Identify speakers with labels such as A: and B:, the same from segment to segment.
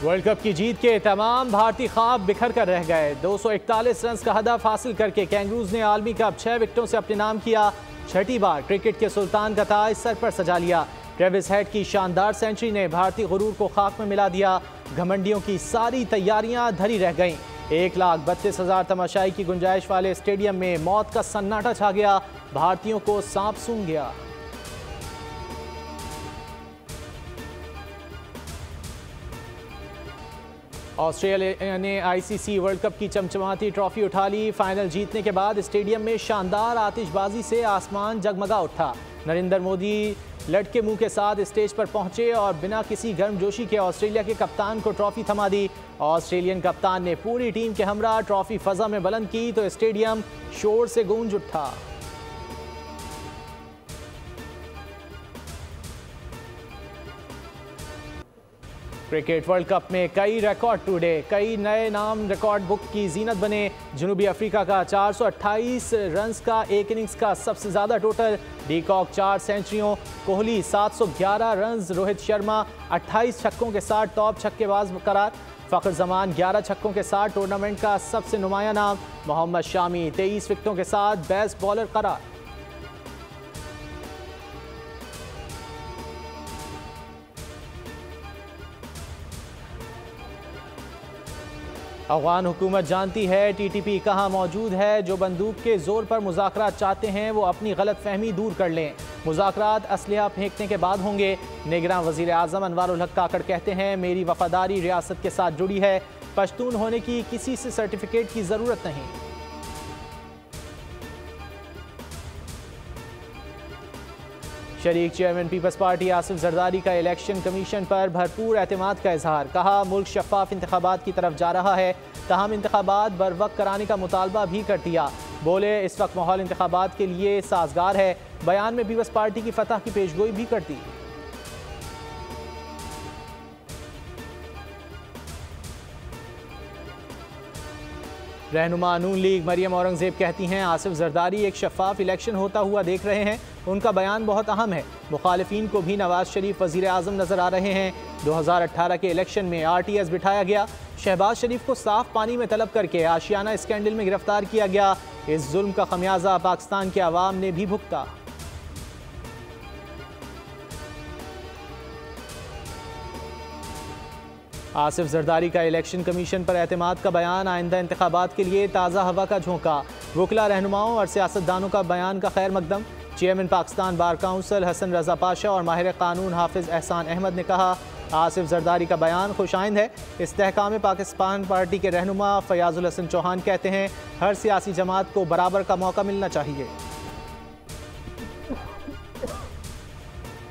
A: World cup की जीत के तमाम भारतीय ख्वाब बिखर कर रह गए। 241 रन का हदफ हासिल करके कैंगरूज ने आलमी कप 6 विकेटों से अपने नाम किया। छठी बार क्रिकेट के सुल्तान का ताज सर पर सजा लिया। ट्रेविस हेड की शानदार सेंचुरी ने भारतीय गुरूर को खाक में मिला दिया। घमंडियों की सारी तैयारियां धरी रह गईं। 1,32,000 तमाशाई की गुंजाइश वाले स्टेडियम में मौत का सन्नाटा छा गया। भारतीयों को सांप सूंघ गया। ऑस्ट्रेलिया ने आईसीसी वर्ल्ड कप की चमचमाती ट्रॉफी उठा ली। फाइनल जीतने के बाद स्टेडियम में शानदार आतिशबाजी से आसमान जगमगा उठा। नरेंद्र मोदी लटके मुंह के साथ स्टेज पर पहुंचे और बिना किसी गर्मजोशी के ऑस्ट्रेलिया के कप्तान को ट्रॉफी थमा दी। ऑस्ट्रेलियन कप्तान ने पूरी टीम के हमरा ट्रॉफी फजा में बुलंद की तो स्टेडियम शोर से गूंज उठा। क्रिकेट वर्ल्ड कप में कई रिकॉर्ड टूटे। कई नए नाम रिकॉर्ड बुक की जीनत बने। जनूबी अफ्रीका का 428 रन का एक इनिंग्स का सबसे ज्यादा टोटल। डीकॉक 4 सेंचुरियों, कोहली 711 रन, रोहित शर्मा 28 छक्कों के साथ टॉप छक्केबाज करार। फखर जमान 11 छक्कों के साथ टूर्नामेंट का सबसे नुमाया नाम। मोहम्मद शामी 23 विकेटों के साथ बेस्ट बॉलर करार। अफगान हुकूमत जानती है टीटीपी कहाँ मौजूद है। जो बंदूक के जोर पर मुज़ाकरात चाहते हैं वो अपनी गलतफहमी दूर कर लें। मुज़ाकरात असलहा फेंकने के बाद होंगे। निगरान वज़ीर आज़म अनवारुल हक काकड़ कहते हैं मेरी वफादारी रियासत के साथ जुड़ी है। पश्तून होने की किसी से सर्टिफिकेट की ज़रूरत नहीं। शरीक chairman peoples party Asif Zardari का इलेक्शन कमीशन पर भरपूर एतमाद का इजहार। कहा मुल्क शफाफ इंतखाबात की तरफ जा रहा है। तहम इंतखाबात बर वक्त कराने का मुतालबा भी कर दिया। बोले इस वक्त माहौल इंतखाबात के लिए साजगार है। बयान में पीपल्स पार्टी की फतह की पेशगोई भी कर दी। रहनुमा नून लीग मरियम औरंगजेब कहती हैं आसिफ जरदारी एक शफाफ इलेक्शन होता हुआ देख रहे हैं। उनका बयान बहुत अहम है। मुखालिफिन को भी नवाज शरीफ वजीर आज़म नजर आ रहे हैं। 2018 के इलेक्शन में RTS बिठाया गया। शहबाज शरीफ को साफ पानी में तलब करके आशियाना स्कैंडल में गिरफ्तार किया गया। इस जुल्म का खमियाजा पाकिस्तान के अवाम ने भी भुगता। आसिफ जरदारी का इलेक्शन कमीशन पर एतमाद का बयान आइंदा इंतखाबात के लिए ताज़ा हवा का झोंका। वकला, रहनुमाओं और सियासतदानों का बयान का खैर मकदम। Chairman Pakistan bar council Hasan Raza Pasha और माहिर कानून हाफिज एहसान अहमद ने कहा आसिफ जरदारी का बयान खुशाइंद है। इस्तेहकाम पाकिस्तान पार्टी के रहनुमा फयाजुल हसन चौहान कहते हैं हर सियासी जमात को बराबर का मौका मिलना चाहिए।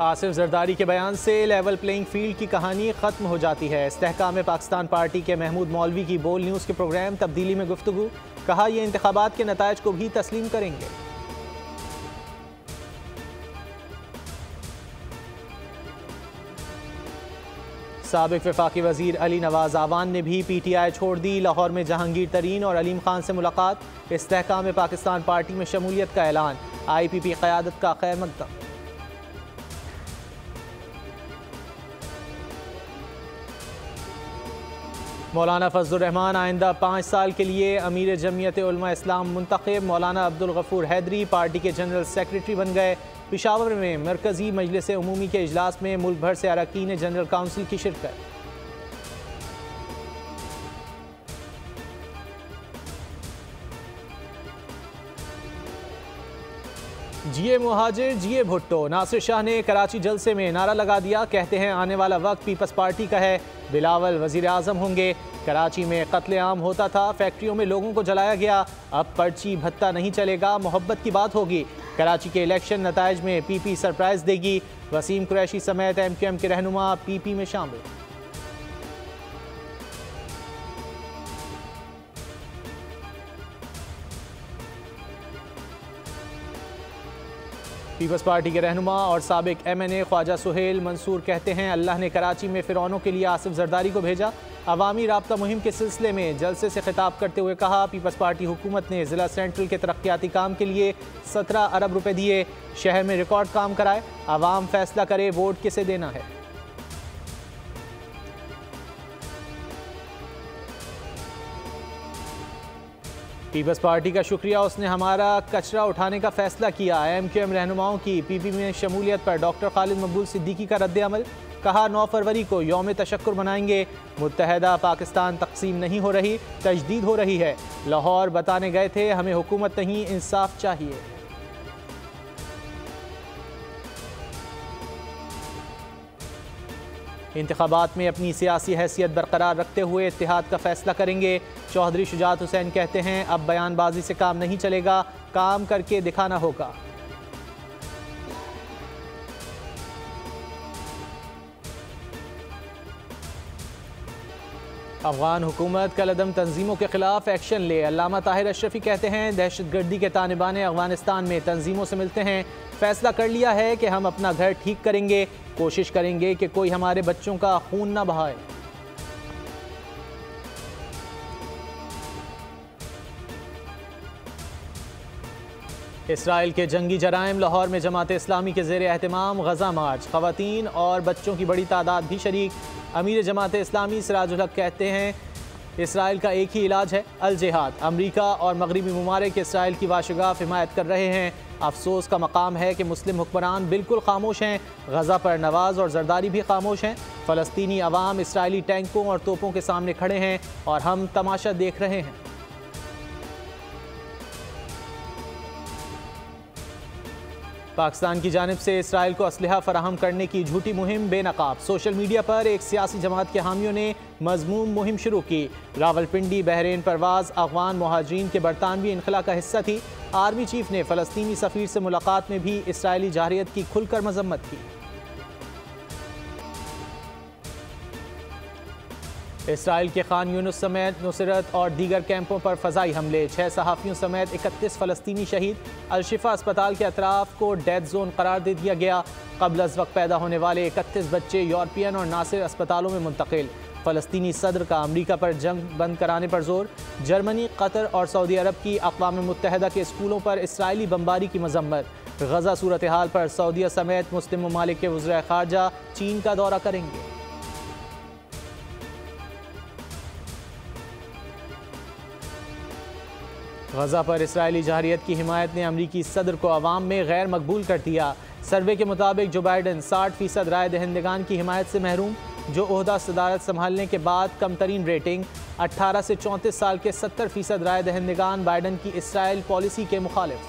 A: आसिफ जरदारी के बयान से लेवल प्लेइंग फील्ड की कहानी ख़त्म हो जाती है। इस्तेहकाम पाकिस्तान पार्टी के महमूद मौलवी की बोल न्यूज़ के प्रोग्राम तब्दीली में गुफ्तगू। कहा यह इंतखाबात के नताइज को भी तस्लीम करेंगे। साबिक वफाकी वजीर अली नवाज आवान ने भी PTI छोड़ दी। लाहौर में जहांगीर तरीन और अलीम खान से मुलाकात। इस्तेहकाम पाकिस्तान पार्टी में शमूलियत का ऐलान। IPP क़यादत का खैर मकदम। मौलाना फजलुर रहमान आइंदा 5 साल के लिए अमीर जमीयत उलमा इस्लाम मुंतखब। मौलाना अब्दुल गफूर हैदरी पार्टी के जनरल सेक्रेटरी बन गए। पिशावर में मरकजी मजलिस उमूमी के इजलास में मुल्क भर से अरकान जनरल काउंसिल की शिरकत। जिए मुहाजिर जिए भुट्टो। नासिर शाह ने कराची जलसे में नारा लगा दिया। कहते हैं आने वाला वक्त पीपल्स पार्टी का है। बिलावल वजीर आज़म होंगे। कराची में कत्लेआम होता था, फैक्ट्रियों में लोगों को जलाया गया। अब पर्ची भत्ता नहीं चलेगा, मोहब्बत की बात होगी। कराची के इलेक्शन नताइज में PP सरप्राइज देगी। वसीम कुरैशी समेत MQM के रहनुमा PP में शामिल। पीपल्स पार्टी के रहनुमा और साबिक MNA ख्वाजा सुहेल मंसूर कहते हैं अल्लाह ने कराची में फिरौनों के लिए आसिफ जरदारी को भेजा। अवामी राब्ता मुहिम के सिलसिले में जलसे से खिताब करते हुए कहा पीपल्स पार्टी हुकूमत ने ज़िला सेंट्रल के तरक्याती काम के लिए 17 अरब रुपए दिए। शहर में रिकॉर्ड काम कराए। अवाम फैसला करे वोट किसे देना है। पीपल्स पार्टी का शुक्रिया, उसने हमारा कचरा उठाने का फैसला किया। MQM रहनुमाओं की PP में शमूलियत पर डॉक्टर खालिद मकबूल सिद्दीकी का रद्द-ए-अमल। कहा 9 फरवरी को यौम तशक्कुर मनाएंगे। मुत्तहदा पाकिस्तान तकसीम नहीं हो रही, तजदीद हो रही है। लाहौर बताने गए थे, हमें हुकूमत नहीं इंसाफ चाहिए। इंतखाबात में अपनी सियासी हैसियत बरकरार रखते हुए इत्तेहाद का फैसला करेंगे। चौधरी शुजात हुसैन कहते हैं, अब बयानबाजी से काम नहीं चलेगा, काम करके दिखाना होगा। अफगान हुकूमत कलअदम तंजीमों के खिलाफ एक्शन ले। अल्लामा ताहिर अशरफी कहते हैं, दहशतगर्दी के तालिबान अफगानिस्तान में तंजीमों से मिलते हैं, फैसला कर लिया है कि हम अपना घर ठीक करेंगे, कोशिश करेंगे कि कोई हमारे बच्चों का खून ना बहाए। इसराइल के जंगी जराइम, लाहौर में जमात इस्लामी के ज़ेर एहतमाम गजा मार्च, ख़वातीन और बच्चों की बड़ी तादाद भी शरीक। अमीर जमात इस्लामी सिराजुल हक कहते हैं, इसराइल का एक ही इलाज है, अल जिहाद। अमरीका और मगरबी ममालिक इसराइल की वाशगाफ हिमायत कर रहे हैं। अफसोस का मकाम है कि मुस्लिम हुक्मरान बिल्कुल खामोश हैं। गजा पर नवाज और जरदारी भी खामोश हैं। फ़लस्तीनी अवाम इसराइली टैंकों और तोपों के सामने खड़े हैं और हम तमाशा देख रहे हैं। पाकिस्तान की जानिब से इसराइल को असलहा फराहम करने की झूठी मुहिम बेनकाब। सोशल मीडिया पर एक सियासी जमात के हामियों ने मजमूम मुहिम शुरू की। रावलपिंडी बहरीन परवाज अफगान मुहाजिरीन के बरतानवी इनखला का हिस्सा थी। आर्मी चीफ ने फ़लस्तीनी सफ़ीर से मुलाकात में भी इसराइली जारहियत की खुलकर मजम्मत की। इसराइल के खान यूनुस समेत नुसरत और दीगर कैंपों पर फ़ज़ाई हमले, 6 सहाफ़ियों समेत 31 फ़लस्तीनी शहीद। अलशिफा अस्पताल के अतराफ़ को डेथ जोन करार दे दिया गया। क़ब्ल अज़ वक्त पैदा होने वाले 31 बच्चे यूरोपियन और नासिर अस्पतालों में मुंतकिल। फ़लस्तीनी सदर का अमरीका पर जंग बंद कराने पर जोर। जर्मनी, कतर और सऊदी अरब की अक़वाम मुत्तहिदा के स्कूलों पर इसराइली बमबारी की मजम्मत। गजा सूरत हाल पर सऊदीया समेत मुस्लिम ममालिक के वज़ीर ख़ारजा चीन का दौरा करेंगे। गजा पर इसराइली जारहियत की हिमायत ने अमरीकी सदर को अवाम में गैर मकबूल कर दिया। सर्वे के मुताबिक जो बाइडन 60% राय दहिंदगान की हिमायत से महरूम। जो ओहदा सदारत संभालने के बाद कम तरीन रेटिंग। 18 से 34 साल के 70% राय दहिंदगान बाइडन की इसराइल पॉलिसी के मुखालिफ।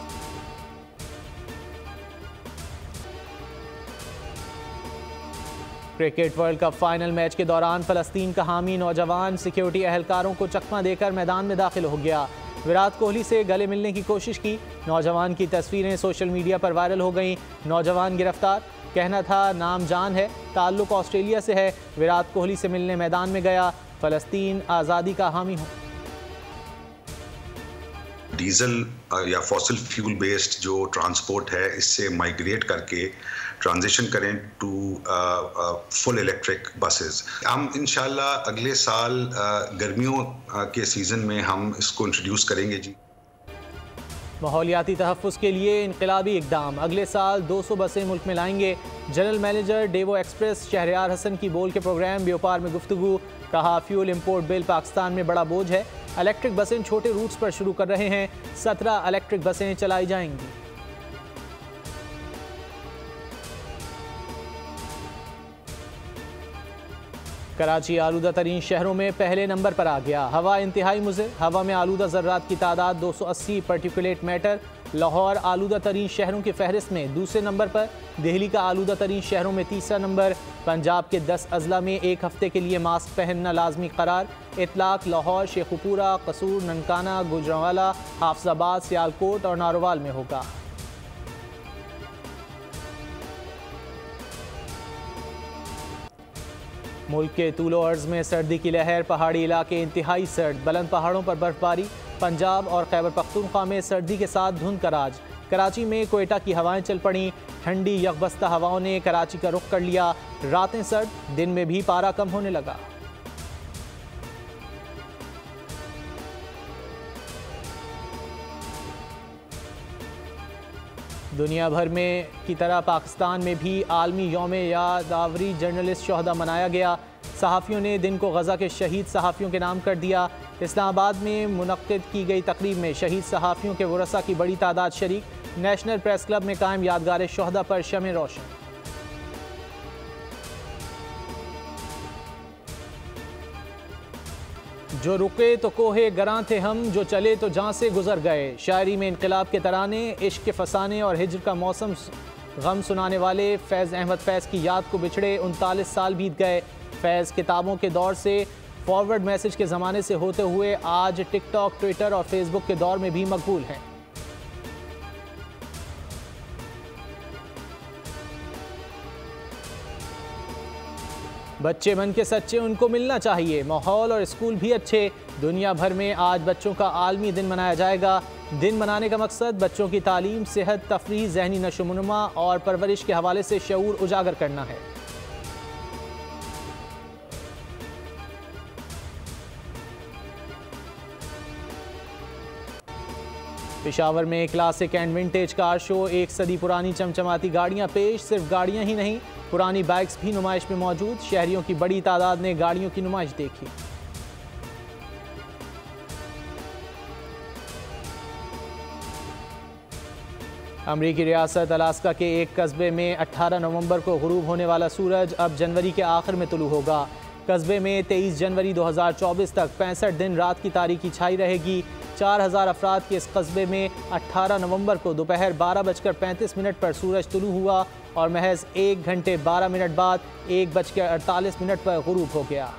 A: Cricket world cup final match के दौरान फ़लस्तीन का हामी नौजवान सिक्योरिटी एहलकारों को चकमा देकर मैदान में दाखिल हो गया। विराट कोहली से गले मिलने की कोशिश की। नौजवान की तस्वीरें सोशल मीडिया पर वायरल हो गईं। नौजवान गिरफ्तार, कहना था नाम जान है, ताल्लुक ऑस्ट्रेलिया से है। विराट कोहली से मिलने मैदान में गया। फ़लस्तीन आज़ादी का हामी हूँ।
B: डीजल या फॉसिल फ्यूल बेस्ड जो ट्रांसपोर्ट है, इससे माइग्रेट करके ट्रांजिशन करें टू फुल इलेक्ट्रिक बसेस। हम इंशाल्लाह अगले साल गर्मियों के सीज़न में हम इसको इंट्रोड्यूस करेंगे जी।
A: माहौलियाती तहफ़्फ़ुज़ के लिए इनक़लाबी इक़दाम, अगले साल 200 बसें मुल्क में लाएंगे। General manager Daewoo express Shehryar Hassan की बोल के प्रोग्राम व्यापार में गुफ्तगू। कहा फ्यूल इम्पोर्ट बिल पाकिस्तान में बड़ा बोझ है। इलेक्ट्रिक बसें छोटे रूट्स पर शुरू कर रहे हैं। 17 इलेक्ट्रिक बसें चलाई जाएंगी। कराची आलूदा तरीन शहरों में पहले नंबर पर आ गया। हवा इंतहाई मुज़र, हवा में आलूदा ज़र्रात की तादाद 280 पार्टिकुलेट मैटर। लाहौर आलूदा तरीन शहरों की फहरिस्त में दूसरे नंबर पर। दिल्ली का आलूदा तरीन शहरों में तीसरा नंबर। पंजाब के 10 अजला में एक हफ्ते के लिए मास्क पहनना लाजमी करार। इतलाक लाहौर, शेखुपुरा, कसूर, ननकाना, गुजरांवाला, हाफजाबाद, सियालकोट और नारोवाल में होगा। मुल्क के तूलो अर्ज़ में सर्दी की लहर, पहाड़ी इलाके इंतहाई सर्द, बुलंद पहाड़ों पर बर्फबारी। पंजाब और खैबर पख्तूनख्वा में सर्दी के साथ धुंध का राज। कराची में कोयटा की हवाएं चल पड़ी। ठंडी यकबस्ता हवाओं ने कराची का रुख कर लिया। रातें सर्द, दिन में भी पारा कम होने लगा। दुनिया भर में की तरह पाकिस्तान में भी आलमी यौम यादावरी जर्नलिस्ट शोहदा मनाया गया। सहाफ़ियों ने दिन को गजा के शहीद सहाफ़ियों के नाम कर दिया। इस्लामाबाद में मुनक्किद की गई तकरीब में शहीद सहाफ़ियों के वरसा की बड़ी तादाद शरीक। नेशनल प्रेस क्लब में कायम यादगार शोहदा पर शमे रोशन। जो रुके तो कोहे गरां थे हम, जो चले तो जहाँ से गुजर गए। शायरी में इनकलाब के तराने, इश्क के फसाने और हिज्र का मौसम गम सुनाने वाले फैज़ अहमद फैज़ की याद को बिछड़े 39 साल बीत गए। फैज़ किताबों के दौर से फॉरवर्ड मैसेज के ज़माने से होते हुए आज टिकटॉक, ट्विटर और फेसबुक के दौर में भी मकबूल हैं। बच्चे बन के सच्चे उनको मिलना चाहिए। माहौल और स्कूल भी अच्छे। दुनिया भर में आज बच्चों का आलमी दिन मनाया जाएगा। दिन मनाने का मकसद बच्चों की तालीम, सेहत, तफरीह, जहनी नशोनुमा और परवरिश के हवाले से शऊर उजागर करना है। पेशावर में classic and vintage car show, 1 सदी पुरानी चमचमाती गाड़ियां पेश। सिर्फ गाड़ियां ही नहीं, पुरानी बाइक्स भी नुमाइश में मौजूद। शहरियों की बड़ी तादाद ने गाड़ियों की नुमाइश देखी। अमरीकी रियासत अलास्का के एक कस्बे में 18 नवंबर को गुरूब होने वाला सूरज अब जनवरी के आखिर में तुलू होगा। कस्बे में 23 जनवरी 2024 तक 65 दिन रात की तारीकी छाई रहेगी। 4000 अफराद के इस कस्बे में 18 नवंबर को दोपहर 12:35 पर सूरज तुलू हुआ और महज 1 घंटे 12 मिनट बाद 1:48 पर गुरूब हो गया।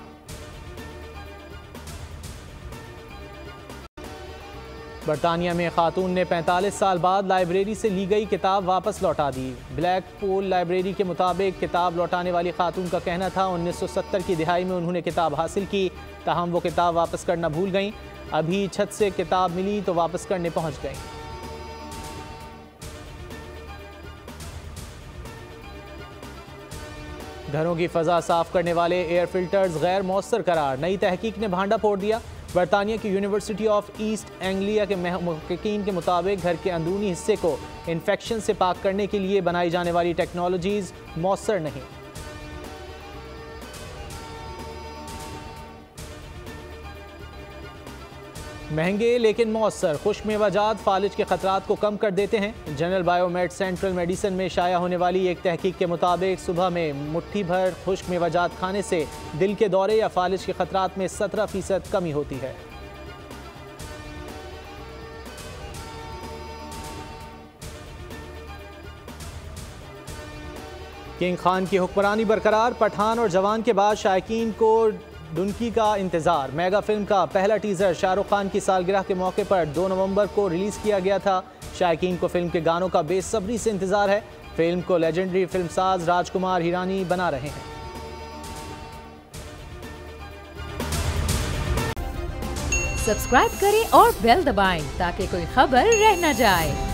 A: बरतानिया में खातून ने 45 साल बाद लाइब्रेरी से ली गई किताब वापस लौटा दी। ब्लैक पोल लाइब्रेरी के मुताबिक किताब लौटाने वाली खातून का कहना था 1970 की दिहाई में उन्होंने किताब हासिल की, ताहम वो किताब वापस करना भूल गईं। अभी छत से किताब मिली तो वापस करने पहुंच गईं। घरों की फ़ज़ा साफ करने वाले एयर फिल्टर्स गैर मौसर करार। नई तहकीक ने भांडा फोड़ दिया। बरतानिया की यूनिवर्सिटी ऑफ ईस्ट एंग्लिया के मुहक्किकीन के मुताबिक घर के अंदरूनी हिस्से को इन्फेक्शन से पाक करने के लिए बनाई जाने वाली टेक्नोलॉजीज मौसर नहीं। महंगे लेकिन मौसर खुश्क मेवाजात फालिज के खतरात को कम कर देते हैं। जनरल बायोमेड सेंट्रल मेडिसिन में शाया होने वाली एक तहकीक के मुताबिक सुबह में मुट्ठी भर खुश्क मेवाजात खाने से दिल के दौरे या फालिज के खतरात में 17% कमी होती है। किंग खान की हुक्मरानी बरकरार। पठान और जवान के बाद शायकीन को डुनकी का इंतजार। मेगा फिल्म का पहला टीजर शाहरुख खान की सालगिरह के मौके पर 2 नवंबर को रिलीज किया गया था। शायकीन को फिल्म के गानों का बेसब्री से इंतजार है। फिल्म को लेजेंडरी फिल्मसाज राजकुमार हिरानी बना रहे हैं।
C: सब्सक्राइब करें और बेल दबाएं ताकि कोई खबर रह न जाए।